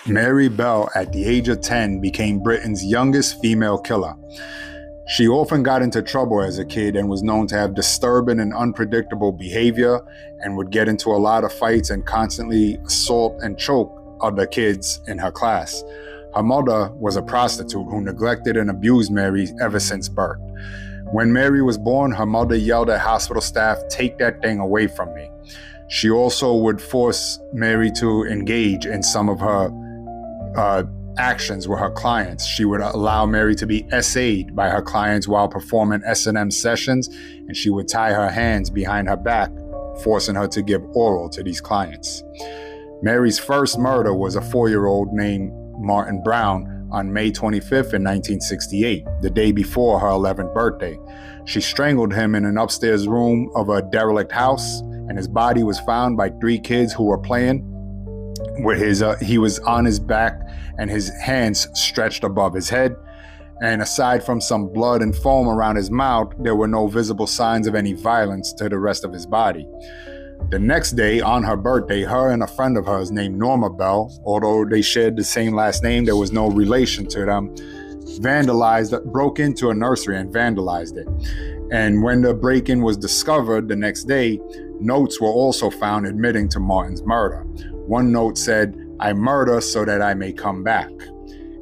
Mary Bell, at the age of 10, became Britain's youngest female killer. She often got into trouble as a kid and was known to have disturbing and unpredictable behavior and would get into a lot of fights and constantly assault and choke other kids in her class. Her mother was a prostitute who neglected and abused Mary ever since birth. When Mary was born, her mother yelled at hospital staff, "Take that thing away from me." She also would force Mary to engage in some of her actions with her clients. She would allow Mary to be SA'd by her clients while performing S&M sessions, and she would tie her hands behind her back, forcing her to give oral to these clients. Mary's first murder was a 4-year-old named Martin Brown on May 25th in 1968, the day before her 11th birthday. She strangled him in an upstairs room of a derelict house, and his body was found by 3 kids who were playing with he was on his back and his hands stretched above his head. And aside from some blood and foam around his mouth, there were no visible signs of any violence to the rest of his body. The next day, on her birthday, her and a friend of hers named Norma Bell, although they shared the same last name, there was no relation to them, broke into a nursery and vandalized it. And when the break-in was discovered the next day, notes were also found admitting to Martin's murder. One note said, "I murder so that I may come back."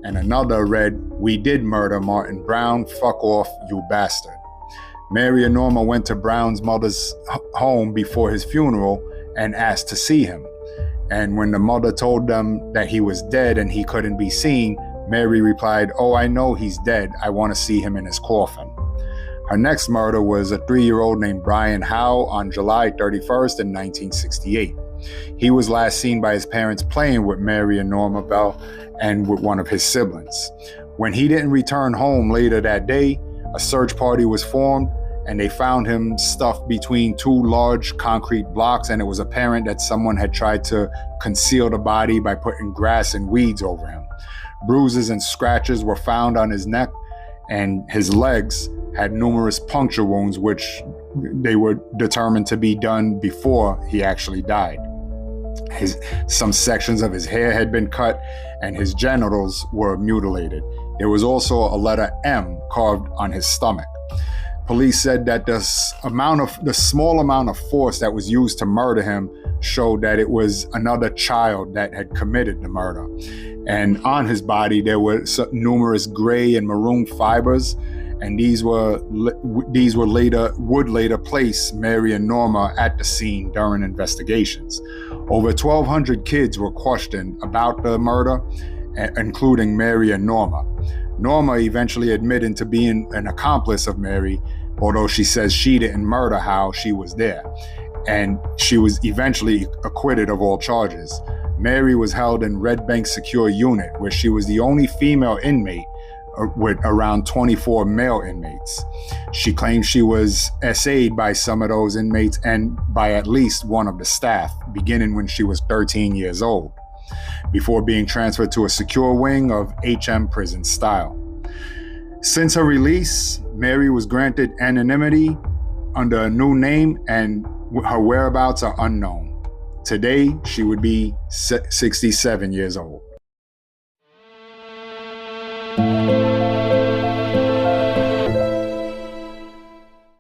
And another read, "We did murder Martin Brown, fuck off, you bastard." Mary and Norma went to Brown's mother's home before his funeral and asked to see him. And when the mother told them that he was dead and he couldn't be seen, Mary replied, "Oh, I know he's dead. I want to see him in his coffin." Her next murder was a 3-year-old named Brian Howe on July 31st in 1968. He was last seen by his parents playing with Mary and Norma Bell and with one of his siblings. When he didn't return home later that day, a search party was formed and they found him stuffed between 2 large concrete blocks, and it was apparent that someone had tried to conceal the body by putting grass and weeds over him. Bruises and scratches were found on his neck, and his legs had numerous puncture wounds, which they were determined to be done before he actually died. Some sections of his hair had been cut and his genitals were mutilated. There was also a letter M carved on his stomach. Police said that the small amount of force that was used to murder him showed that it was another child that had committed the murder. And on his body, there were numerous gray and maroon fibers, and these would later place Mary and Norma at the scene during investigations. Over 1,200 kids were questioned about the murder, including Mary and Norma. Norma eventually admitted to being an accomplice of Mary, although she says she didn't murder Howe, she was there. And she was eventually acquitted of all charges. Mary was held in Red Bank Secure Unit, where she was the only female inmate with around 24 male inmates. She claimed she was SA'd by some of those inmates and by at least one of the staff, beginning when she was 13 years old, before being transferred to a secure wing of HM prison style. Since her release, Mary was granted anonymity under a new name, and her whereabouts are unknown. Today, she would be 67 years old.